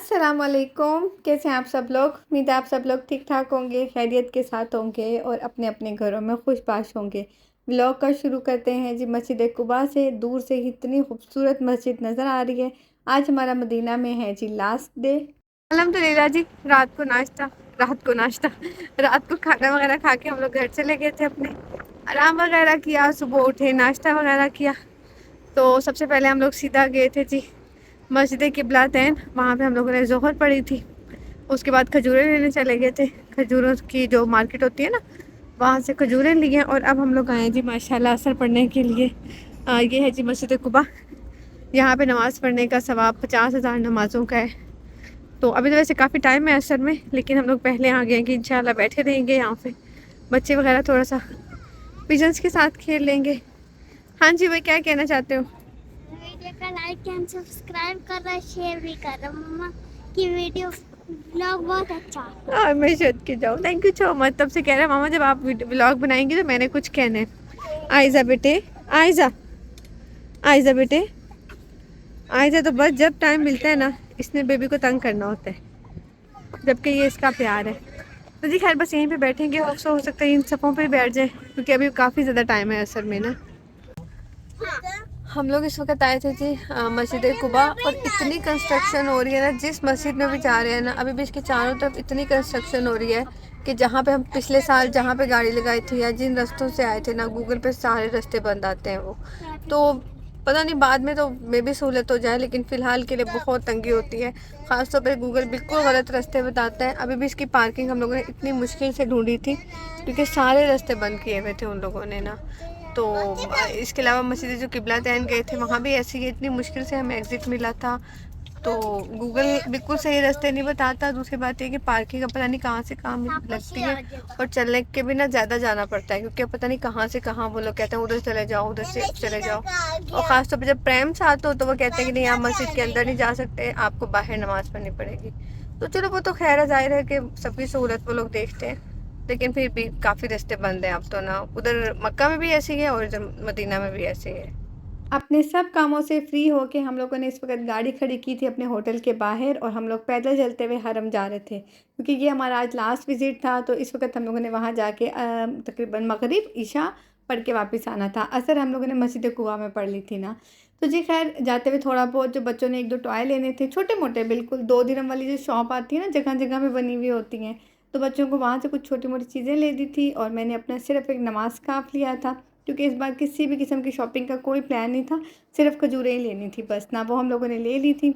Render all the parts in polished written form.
अस्सलाम वालेकुम। कैसे हैं आप सब लोग? उम्मीद है आप सब लोग ठीक ठाक होंगे, खैरियत के साथ होंगे और अपने अपने घरों में खुशबाश होंगे। व्लॉग का शुरू करते हैं जी मस्जिद कुबा से। दूर से ही इतनी खूबसूरत मस्जिद नज़र आ रही है। आज हमारा मदीना में है जी लास्ट डे। अल्हम्दुलिल्लाह जी, रात को नाश्ता रात को खाना वगैरह खा के हम लोग घर चले गए थे, अपने आराम वगैरह किया, सुबह उठे नाश्ता वगैरह किया। तो सबसे पहले हम लोग सीधा गए थे जी मस्जिद किबलातैन। वहाँ पे हम लोगों ने ज़ोहर पढ़ी थी। उसके बाद खजूरें लेने चले गए थे। खजूरों की जो मार्केट होती है ना, वहाँ से खजूरें लिए और अब हम लोग आए हैं जी माशाल्लाह असर पढ़ने के लिए। ये है जी मस्जिद कुबा। यहाँ पे नमाज़ पढ़ने का सवाब 50,000 नमाज़ों का है। तो अभी तो वैसे काफ़ी टाइम है असर में, लेकिन हम लोग पहले आ गए कि इंशाल्लाह बैठे रहेंगे यहाँ पे। बच्चे वगैरह थोड़ा सा पिजन्स के साथ खेल लेंगे। हाँ जी, वही क्या कहना चाहते हो? वीडियो का लाइक एंड सब्सक्राइब कर रहा, शेयर भी कर रहा। मम्मा की वीडियो ब्लॉग बहुत अच्छा। मैं शद के जाऊँ, थैंक यू सो मच। तब से कह रहा है मामा जब आप व्लॉग बनाएंगे तो मैंने कुछ कहना है। आयजा बेटे, आयजा, आयजा बेटे, आयजा। तो बस जब टाइम मिलता है ना, इसने बेबी को तंग करना होता है, जबकि ये इसका प्यार है। तो जी खैर बस यहीं पे बैठेंगे और हो सकता है इन सफ़ों पे ही बैठ जाए, क्योंकि अभी काफ़ी ज़्यादा टाइम है असल में ना। हम लोग इस वक्त आए थे जी मस्जिद कुबा, और इतनी कंस्ट्रक्शन हो रही है ना, जिस मस्जिद में भी जा रहे हैं ना, अभी भी इसके चारों तरफ इतनी कंस्ट्रक्शन हो रही है कि जहाँ पे हम पिछले साल जहाँ पे गाड़ी लगाई थी या जिन रास्तों से आए थे ना, गूगल पे सारे रास्ते बंद आते हैं वो। तो पता नहीं बाद में तो मे भी सहूलत हो जाए, लेकिन फ़िलहाल के लिए बहुत तंगी होती है। ख़ासतौर पर गूगल बिल्कुल गलत रास्ते बताता है। अभी भी इसकी पार्किंग हम लोगों ने इतनी मुश्किल से ढूंढी थी, क्योंकि सारे रास्ते बंद किए हुए थे उन लोगों ने ना। तो इसके अलावा मस्जिद जो किबलातैन गए थे, वहाँ भी ऐसी ही इतनी मुश्किल से हमें एग्ज़िट मिला था। तो गूगल बिल्कुल सही रास्ते नहीं बताता। दूसरी बात ये कि पार्किंग का पता नहीं कहाँ से कहाँ लगती है, और चलने के भी ना ज़्यादा जाना पड़ता है, क्योंकि पता नहीं कहाँ से कहाँ वो लोग कहते हैं उधर चले जाओ, उधर से चले जाओ। और ख़ासतौर पर जब प्रेम साथ हो तो वो कहते हैं कि नहीं, आप मस्जिद के अंदर नहीं जा सकते, आपको बाहर नमाज़ पढ़नी पड़ेगी। तो चलो वो तो खैर ज़ाहिर है कि सबकी सहूलत वो लोग देखते हैं, लेकिन फिर भी काफ़ी रास्ते बंद हैं अब तो ना। उधर मक्का में भी ऐसी है और इधर मदीना में भी ऐसी है। अपने सब कामों से फ्री होके हम लोगों ने इस वक्त गाड़ी खड़ी की थी अपने होटल के बाहर, और हम लोग पैदल चलते हुए हरम जा रहे थे, क्योंकि ये हमारा आज लास्ट विज़िट था। तो इस वक्त हम लोगों ने वहाँ जाके तकरीबन मगरिब ईशा पढ़ के वापस आना था। असर हम लोगों ने मस्जिद कुआ में पढ़ ली थी ना। तो जी खैर जाते हुए थोड़ा बहुत जो बच्चों ने एक दो टॉय लेने थे, छोटे मोटे बिल्कुल, 2 दिरहम वाली जो शॉप आती है ना, जगह जगह में बनी हुई होती हैं, तो बच्चों को वहाँ से कुछ छोटी मोटी चीज़ें ले दी थी। और मैंने अपना सिर्फ एक नमाज काफ़ लिया था, क्योंकि इस बार किसी भी किस्म की शॉपिंग का कोई प्लान नहीं था, सिर्फ खजूरें ही लेनी थी बस ना, वो हम लोगों ने ले ली थी।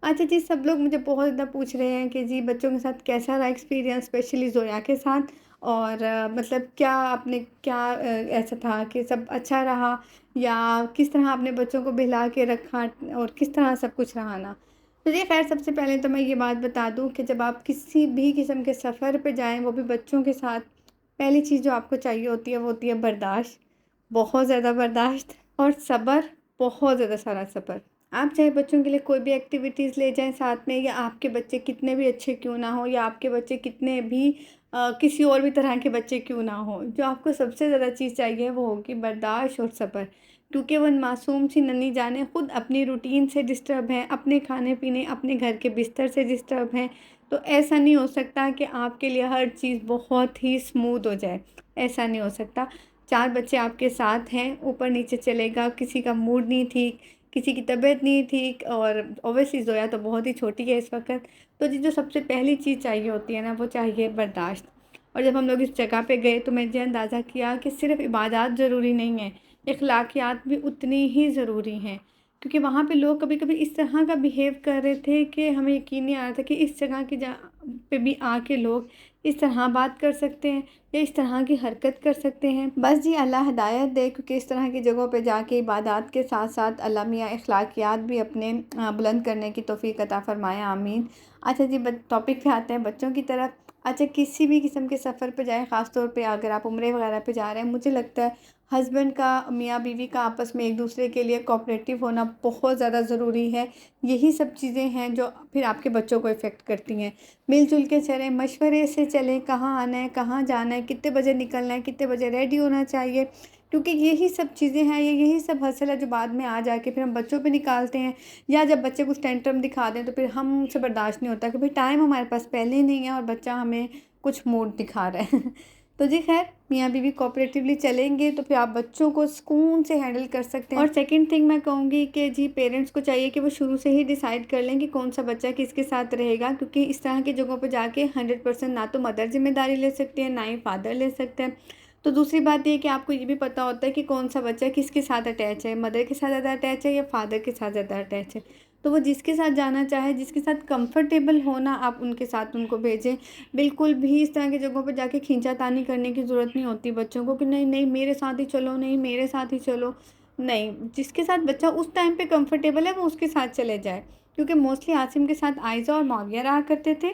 अच्छा जी, सब लोग मुझे बहुत ज़्यादा पूछ रहे हैं कि जी बच्चों के साथ कैसा रहा एक्सपीरियंस, स्पेशली ज़ोया के साथ। और मतलब क्या आपने क्या ऐसा था कि सब अच्छा रहा, या किस तरह आपने बच्चों को बहला के रखा, और किस तरह सब कुछ रहा ना। तो जी खैर सबसे पहले तो मैं ये बात बता दूं कि जब आप किसी भी किस्म के सफ़र पे जाएं, वो भी बच्चों के साथ, पहली चीज़ जो आपको चाहिए होती है वो होती है बर्दाश्त। बहुत ज़्यादा बर्दाश्त और सब्र, बहुत ज़्यादा सारा सब्र। आप चाहे बच्चों के लिए कोई भी एक्टिविटीज़ ले जाएँ साथ में, या आपके बच्चे कितने भी अच्छे क्यों ना हों, या आपके बच्चे कितने भी किसी और भी तरह के बच्चे क्यों ना हों, जो आपको सबसे ज़्यादा चीज़ चाहिए वो होगी बर्दाश्त और सब्र। क्योंकि वो मासूम सी नन्ही जानें खुद अपनी रूटीन से डिस्टर्ब हैं, अपने खाने-पीने, अपने घर के बिस्तर से डिस्टर्ब हैं। तो ऐसा नहीं हो सकता कि आपके लिए हर चीज़ बहुत ही स्मूथ हो जाए, ऐसा नहीं हो सकता। 4 बच्चे आपके साथ हैं, ऊपर-नीचे चलेगा, किसी का मूड नहीं ठीक, किसी की तबीयत नहीं ठीक, और ऑब्वियसली ज़ोया तो बहुत ही छोटी है इस वक़्त। तो जी जो सबसे पहली चीज़ चाहिए होती है ना, वो चाहिए बर्दाश्त। और जब हम लोग इस जगह पे गए तो मैंने अंदाज़ा किया कि सिर्फ़ इबादत ज़रूरी नहीं है, इख़लाक़ियात भी उतनी ही ज़रूरी हैं। क्योंकि वहाँ पे लोग कभी-कभी इस तरह का बिहेव कर रहे थे कि हमें यकीन नहीं आ रहा था कि इस जगह की जा पे भी आके लोग इस तरह बात कर सकते हैं, या इस तरह की हरकत कर सकते हैं। बस जी अल्लाह हिदायत दे, क्योंकि इस तरह की जगहों पे जाके इबादत के साथ-साथ अल्लाह मियाँ अखलाकियात भी अपने बुलंद करने की तौफ़ीक अता फ़रमाए, आमीन। अच्छा जी, टॉपिक पे आते हैं बच्चों की तरफ। अच्छा, किसी भी किस्म के सफ़र पे जाएँ, ख़ास तौर पे अगर आप उम्रे वग़ैरह पे जा रहे हैं, मुझे लगता है हस्बैंड का, मियाँ बीवी का आपस में एक दूसरे के लिए कोऑपरेटिव होना बहुत ज़्यादा ज़रूरी है। यही सब चीज़ें हैं जो फिर आपके बच्चों को इफ़ेक्ट करती हैं। मिल-जुल के चलें, मशवरे से चलें, कहाँ आना है, कहाँ जाना है, कितने बजे निकलना है, कितने बजे रेडी होना चाहिए। क्योंकि यही सब चीज़ें हैं, यही सब हसल है जो बाद में आ जाके फिर हम बच्चों पे निकालते हैं, या जब बच्चे कुछ टेंट्रम दिखा दें तो फिर हमसे बर्दाश्त नहीं होता कि भाई टाइम हमारे पास पहले ही नहीं है और बच्चा हमें कुछ मूड दिखा रहा है। तो जी खैर, मियाँ बीवी कोऑपरेटिवली चलेंगे तो फिर आप बच्चों को सुकून से हैंडल कर सकते हैं। और सेकंड थिंग मैं कहूँगी कि जी पेरेंट्स को चाहिए कि वो शुरू से ही डिसाइड कर लें कि कौन सा बच्चा किसके साथ रहेगा, क्योंकि इस तरह की जगहों पर जाके 100% ना तो मदर जिम्मेदारी ले सकती है, ना ही फादर ले सकते हैं। तो दूसरी बात ये कि आपको ये भी पता होता है कि कौन सा बच्चा किसके साथ अटैच है, मदर के साथ ज़्यादा अटैच है या फादर के साथ ज़्यादा अटैच है। तो वो जिसके साथ जाना चाहे, जिसके साथ कंफर्टेबल होना, आप उनके साथ उनको भेजें। बिल्कुल भी इस तरह की जगहों पर जाके खींचातानी करने की ज़रूरत नहीं होती बच्चों को कि नहीं नहीं मेरे साथ ही चलो, नहीं मेरे साथ ही चलो। नहीं, जिसके साथ बच्चा उस टाइम पे कंफर्टेबल है वो उसके साथ चले जाए। क्योंकि मोस्टली आसिम के साथ आयज़ा और मौविया रहा करते थे।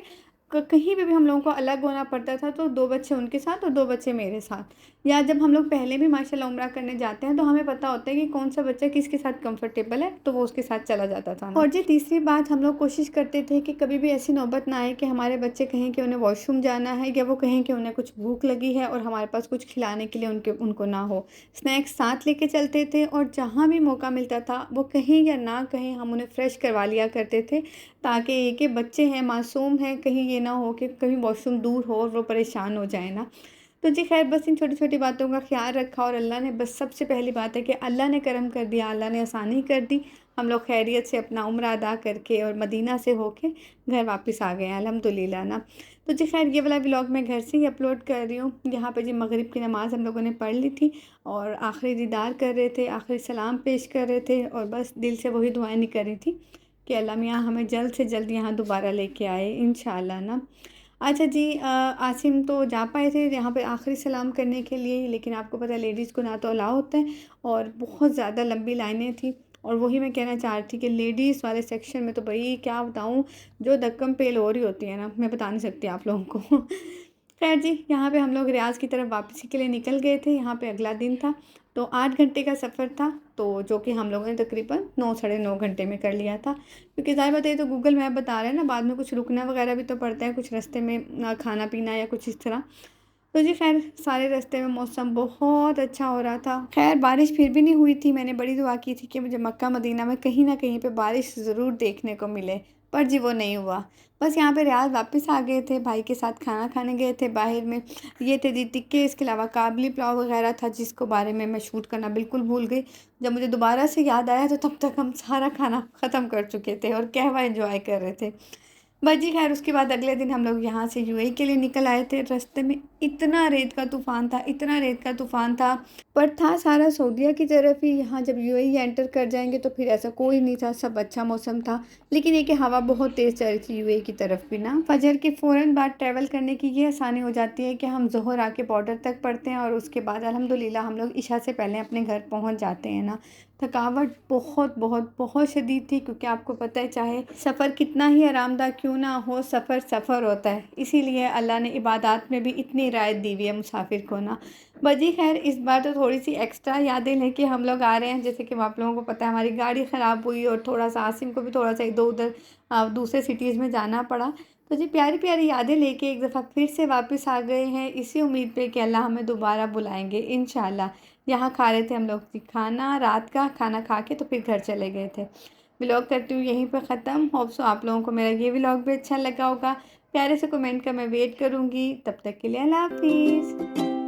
कहीं पे भी हम लोगों को अलग होना पड़ता था तो 2 बच्चे उनके साथ और 2 बच्चे मेरे साथ। या जब हम लोग पहले भी माशाल्लाह उम्रा करने जाते हैं तो हमें पता होता है कि कौन सा बच्चा किसके साथ कंफर्टेबल है, तो वो उसके साथ चला जाता था ना। और जी तीसरी बात, हम लोग कोशिश करते थे कि कभी भी ऐसी नौबत ना आए कि हमारे बच्चे कहें कि उन्हें वॉशरूम जाना है, या वो कहें कि उन्हें कुछ भूख लगी है और हमारे पास कुछ खिलाने के लिए उनको ना हो। स्नैक्स साथ लेके चलते थे और जहाँ भी मौका मिलता था वो कहीं या ना कहीं हम उन्हें फ्रेश करवा लिया करते थे, ताकि ये कि बच्चे हैं, मासूम हैं, कहीं ये ना हो कि कहीं वॉशरूम दूर हो और वो परेशान हो जाए ना। तो जी खैर, बस इन छोटी-छोटी बातों का ख़्याल रखा और अल्लाह ने, बस सबसे पहली बात है कि अल्लाह ने करम कर दिया, अल्लाह ने आसानी कर दी। हम लोग खैरियत से अपना उम्रा अदा करके और मदीना से होके घर वापस आ गए हैं अल्हम्दुलिल्लाह ना। तो जी खैर, ये वाला व्लॉग मैं घर से ही अपलोड कर रही हूँ। यहाँ पे जी मगरिब की नमाज़ हम लोगों ने पढ़ ली थी और आखिरी दीदार कर रहे थे, आखिरी सलाम पेश कर रहे थे और बस दिल से वही दुआएँ निकल रही थी कि अल्लाह मियाँ हमें जल्द से जल्द यहाँ दोबारा लेके आए इंशाअल्लाह ना। अच्छा जी, आसिम तो जा पाए थे यहाँ पे आखिरी सलाम करने के लिए, लेकिन आपको पता है लेडीज़ को ना तो अलाउ होता है और बहुत ज़्यादा लंबी लाइनें थी। और वही मैं कहना चाह रही थी कि लेडीज़ वाले सेक्शन में तो भाई क्या बताऊँ, जो धक्कम पेल हो रही होती है ना, मैं बता नहीं सकती आप लोगों को। खैर जी, यहाँ पे हम लोग रियाज़ की तरफ वापसी के लिए निकल गए थे। यहाँ पे अगला दिन था तो 8 घंटे का सफ़र था, तो जो कि हम लोगों ने तकरीबन 9 साढ़े 9 घंटे में कर लिया था। क्योंकि ज़ाहिर बात है, ये तो गूगल मैप बता रहा है ना, बाद में कुछ रुकना वगैरह भी तो पड़ता है, कुछ रास्ते में खाना पीना या कुछ इस तरह। तो जी खैर, सारे रास्ते में मौसम बहुत अच्छा हो रहा था। खैर बारिश फिर भी नहीं हुई थी। मैंने बड़ी दुआ की थी कि मुझे मक्का मदीना में कहीं ना कहीं पे बारिश ज़रूर देखने को मिले, पर जी वो नहीं हुआ। बस यहाँ पे रियाज वापस आ गए थे, भाई के साथ खाना खाने गए थे बाहर में। ये थे जी टिक्के, इसके अलावा काबली पुलाव वगैरह था, जिसको बारे में मैं शूट करना बिल्कुल भूल गई। जब मुझे दोबारा से याद आया तो तब तक हम सारा खाना ख़त्म कर चुके थे और कहवा एंजॉय कर रहे थे। बस जी खैर, उसके बाद अगले दिन हम लोग यहाँ से यूएई के लिए निकल आए थे। रास्ते में इतना रेत का तूफ़ान था, इतना रेत का तूफ़ान था, पर था सारा सऊदीया की तरफ ही। यहाँ जब यूएई एंटर कर जाएंगे तो फिर ऐसा कोई नहीं था, सब अच्छा मौसम था। लेकिन ये कि हवा बहुत तेज़ चल रही थी यूएई की तरफ भी ना। फजर के फ़ौरन बाद ट्रैवल करने की ये आसानी हो जाती है कि हम ज़ोहर आके बॉर्डर तक पढ़ते हैं और उसके बाद अल्हम्दुलिल्लाह हम लोग इशा से पहले अपने घर पहुँच जाते हैं ना। थकावट बहुत बहुत बहुत शदीद थी, क्योंकि आपको पता है चाहे सफ़र कितना ही आरामदायक क्यों ना हो, सफ़र होता है। इसीलिए अल्लाह ने इबादत में भी इतनी राहत दी हुई है मुसाफिर को ना। बजी खैर, इस बार तो थोड़ी सी एक्स्ट्रा यादें लेके हम लोग आ रहे हैं। जैसे कि आप लोगों को पता है हमारी गाड़ी ख़राब हुई और थोड़ा सा आसिम को भी थोड़ा सा इधर उधर दूसरे सिटीज़ में जाना पड़ा। तो जी प्यारी प्यारी यादें लेके एक दफ़ा फिर से वापस आ गए हैं, इसी उम्मीद पे कि अल्लाह हमें दोबारा बुलाएंगे इंशाल्लाह। यहाँ खा रहे थे हम लोग जी खाना, रात का खाना खा के तो फिर घर चले गए थे। व्लॉग करती हूँ यहीं पर ख़त्म। होप सो आप लोगों को मेरा ये व्लॉग भी अच्छा लगा होगा। प्यारे से कमेंट का मैं वेट करूँगी। तब तक के लिए अल्लाह हाफिज़।